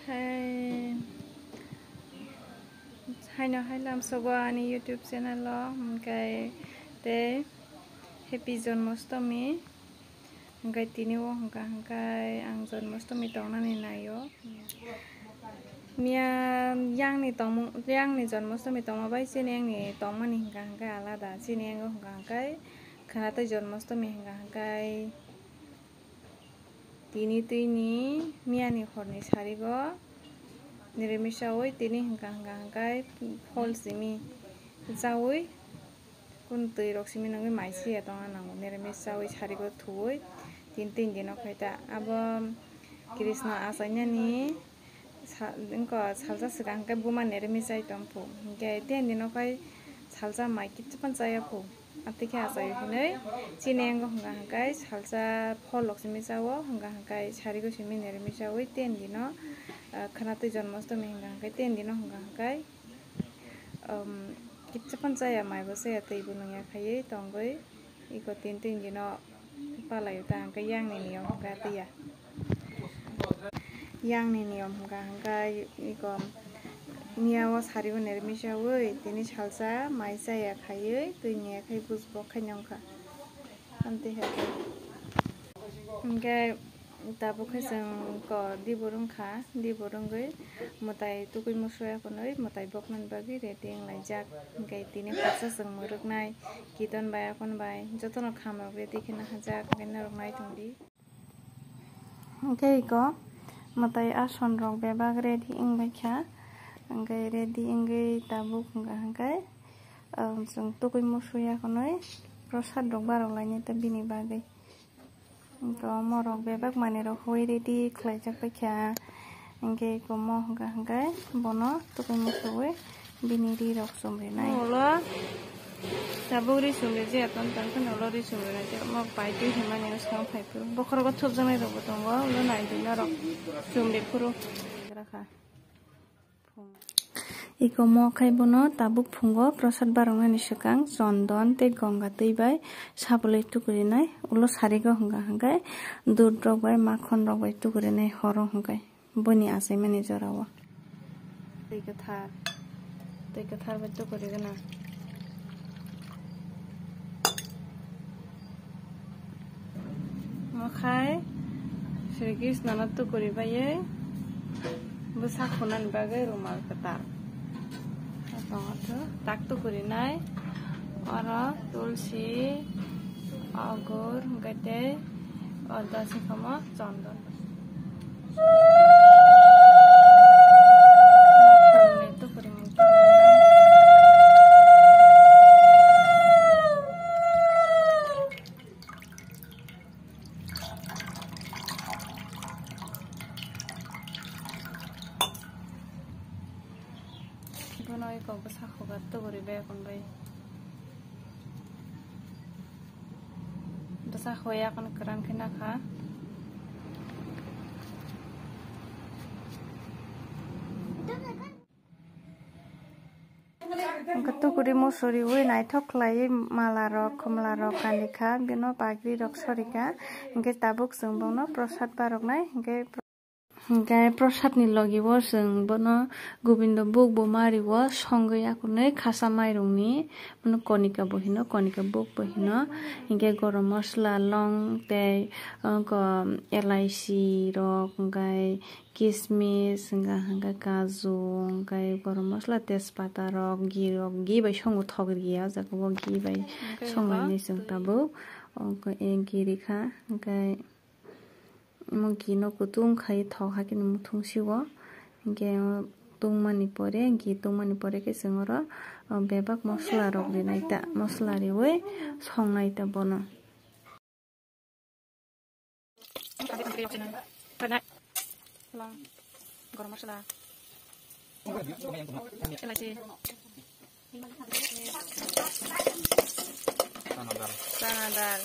Hai, hai làm sogo ani YouTube channel lo, mungkai te happy Janmashtami, mungkai tini wo mungkai ang Janmashtami tongna ni nayo. Mia yang ni Janmashtami tongma bai sini yang ni tongma ni mungkai alada sini yang mungkai karena te Janmashtami mungkai tini mia ni horni sarigo nirmisawoi tini hingkai hol simi zawoi kun tui rok simi nangai maisi atong anang nirmisawoi sarigo thuoi tin dino khaita abo Krishna asanya ni ingko salsa sigang kai buma nirmisai tongpu hingkai tin dino kai salsa mai kitpan saya pu atike asayo hinai chinengo hingkai salsa pholok simi sawo hingkai sarigo simi nirmisawoi tin dino karena te Janmashtami hingkai ten dino hingkai kitchapan saya mai bose ya tei bunung ya khai tonggoi iko tin dino palai ta hingkai yang ni niom hingkai te ya yang ni niom hingkai iko niawa sarigo nirmisawoi tini salsa mai saya khai tui ni khai busbo khanyongkha ante he hingkai tabu khasang ko di borongoi mutai tukui musoya konoi mutai bokman bagi rating laijak hingkai tini khasa sang muruknai kiton baya kon bai jotono khamrok ready khina hajak kaina roknai tongdi hingkai ko mutai ason rok bebag ready ingbai kha hingkai ready inggai tabu hingkai jong tukui musoya konoi prasad rok barok laini ta bini bagai ko morok bebak mani rok hoi ready khlaijak paikha hingke ko mo hingkai bono tukui musoi bini ri rok somrenai olo taburi somre je aton tangkan olo ri somrenai je mo pai tu himani sang phaipu bokhor go thopjanai rok tongo olo nai dina rok somre puru rakha iko mo khai bono tabuk phungo prasad barongani sikang chondon tei ganga tui bai sabulai tukurinai ulo sarigo hingkai dud rok bai makhon rok bai tukurinai horo hingkai boni asai mani jorawo tei kathar bai tukurigana mo khai Sri Krishna na tukuri bai busak khunan bagai rumal katar tak tukurinai ora tulsi agur gate ada sikama chondon Noi ko besak hogat to beri be kon bai besak hoya kon keran kena kha Angkat kuri musuri woi naitok lai mala rok komla rok kanika bino pagri rok sorika hingke tabuk sungbono prasad barok nai hingkai prasad ni logi wo sung bono gobindo buk bo mari wo songai akunai khasa mairungni bono konika bohino buk bohino hingkai gorom masala long tei ko elaichi rok hingkai kismis hingkai kaju hingkai gorom masala tejpata rok gi bai songo thogri ya jakobo gi bai songai ni sung tabu ko engiri kha hingkai mogi no kutung khai thok hakin muthung siwo hingke tungmani pore ke singoro bebak masala rok rinai ta masala riwoi songnai ta bono garam masala elaichi chana dal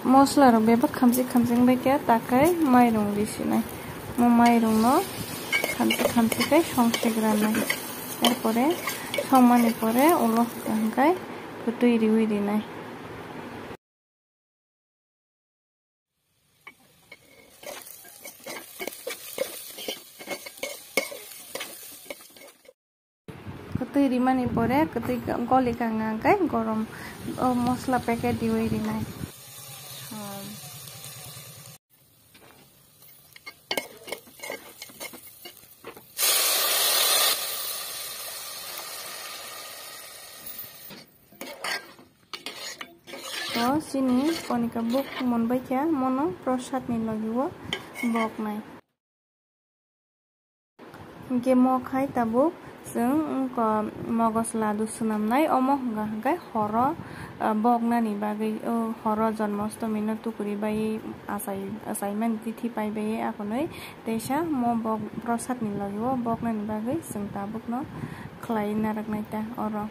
Masala rok bebak khamjing bai kya takai mairung risinai mo mairung no khamjing kai songsigranai এরপরে সমানি পরে উলো হকাই তৈরি হইরি নাই তৈরি মানি পরে গলি কাঙাই গরম মশলা প্যাকেট দি হইরি নাই sini konika buk mon baikya mono prasad ni lagiwo bok nai ge mo khai tabuk जों ko mogos ladu sunamnai omo hanga hangkai horo bognani bagai horo janmashtami no tukuri bai assignment tithi pai bai akonoi teisa mo bok prasad ni lagiwo bognani bagai जों tabuk no khlai naraknai ta oro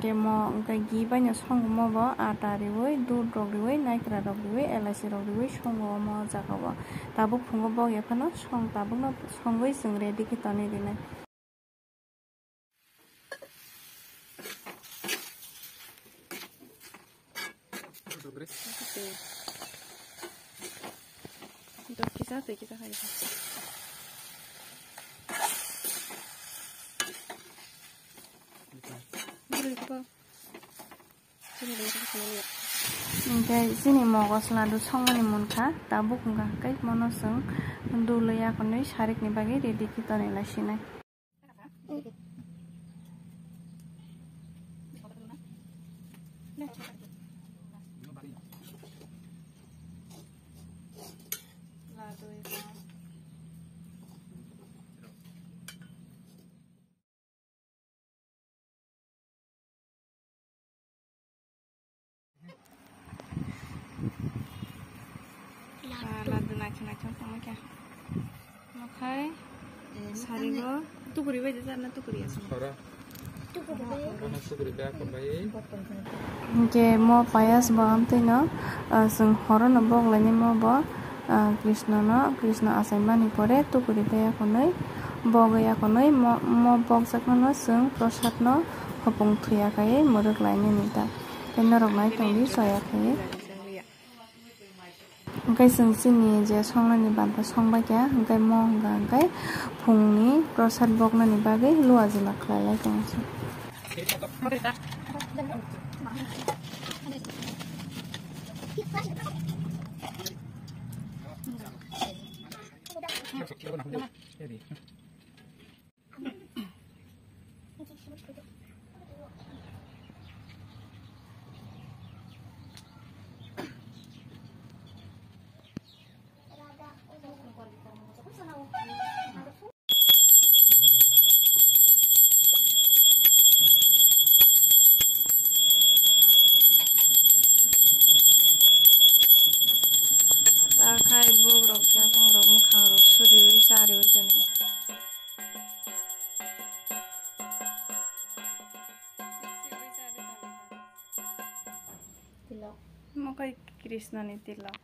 ge mo hangkai gi baino songmo bo ata riwoi dud rok riwoi naikra rok riwoi elasi rok riwoi songo mo jagao tabuk phungo bok yaphano song tabuk no songoi जों ready ki toni dinai untuk kisah kayak Oke, sini mogos ladu songani munka tabuk enggak kai monoseng dulu ya konoi sarik ni bagi ready kita nih lasinai. Ladu naik sama kya? Makai sarigo tukuri bayi sana tukuri ya semua. Oke, mau payas baham tino, seng horon abok lani mau bo Krishna asaimba ni pore tukuri baya konoi, bogaya konoi mau bog sakno seng prasad no hopung thuya kai muruk lainnya nita, kenarok naik tanggi saya kai. Hangkai जों sini je songnani banta songbakya hangkai mo hangkai phungni prasad boknani bagai luwa jila khlailai tongsi Pakai buruk ya, buruk muka buruk suri cari wajan. Tilak. Muka Krishna ni tilak.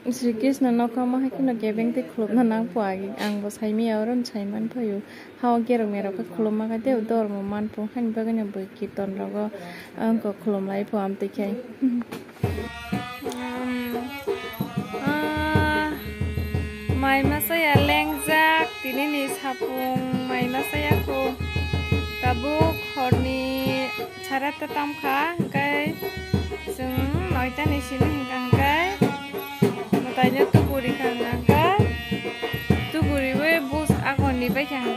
Sri Krishna no kama hai kuna gebeng te khulop na nang puagi ang bo sai mi auron sai man phayu haw gerong mero ka khulom ma ka te dor mo man pu han ba gane bo kirtan rogo ang ko khulom lai pu am te khai mai masaya lengjak tini ni sapung mai masaya ko tabuk horni charata tamkha kai sung noita ni sini hingkang kai tanya tukuri kanaka tukuri we bus akoni baikang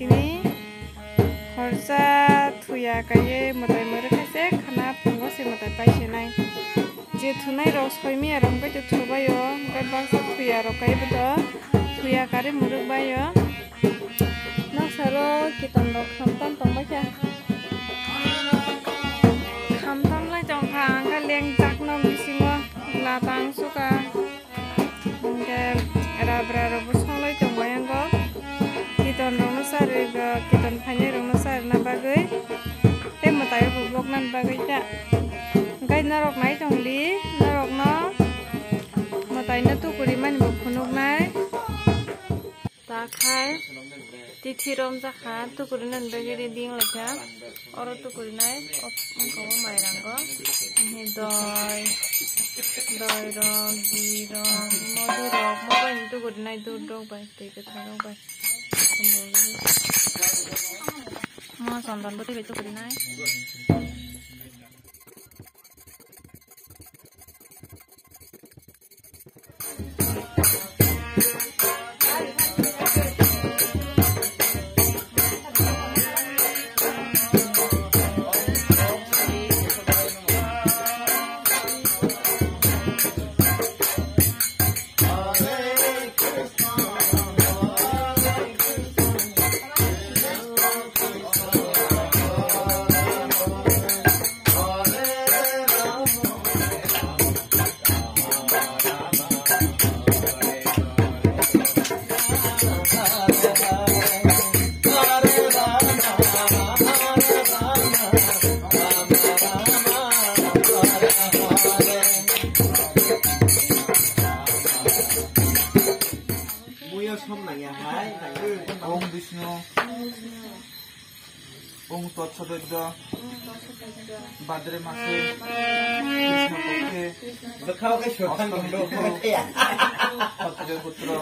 tini horsa thuya kaye motai merkase khana pungo se motai paise nai je thunai rok soimi aram bai to thubayo kai baksa thuya rok kai bdo thuya kare muruk bayo naksaro kitan rok khamtam tongbaikya khamtam lai tongkhang ka leng jak nom bisingo latang suka mungkin rabra rabu solai tongbayang go kiton rongno sari go kiton phanye rongno sari na bagai te matai bubok nan bagai ta gai narok nai tongli narok no matai na tukuri mani bo phunuk nai Takai tithi rom jaka tukurinan bagiri ding leka oro tukurinai mengkawa mairanggo ini doi rok gi rok modu rok moba ini tukurinai duduk bai tei ketarong bai mo sondan putih itu tukurinai Om Vishnu, Om Tatsadadda, Badre Mase, Krishna Pakhe, Zakau cái sửa khăn đồng đô không thấy à? Patra Putra,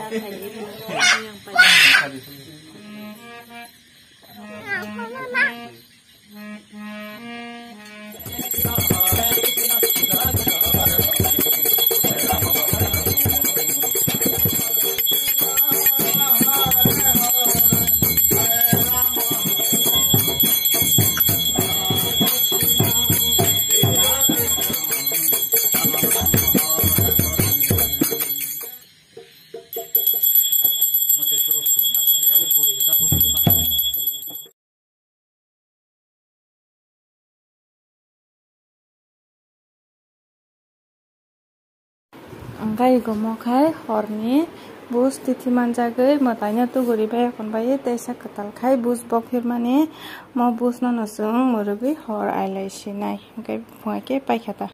Angkai gomokai horni bus tithi manjagai matanya tu guri bai kon bai tesa katal khai bus bokir mane mo bus no nasung murubi hor ailai sinai angkai phake pai khata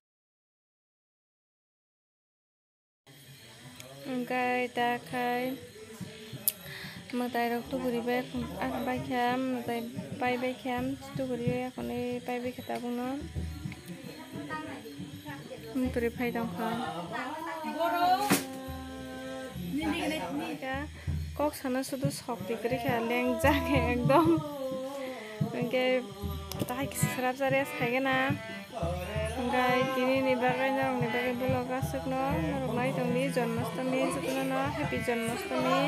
angkai ta khai matai rok tu guri bai bai kham matai bai kham tu guri kon bai khata bungno turi phai dong kha kok sana sudah shokti kiri kalian jangan ekdom mungkin tak serap serius kayak na mungkin kini nih bagai blog asuk no rumah itu nih Janmashtami sebenarnya happy Janmashtami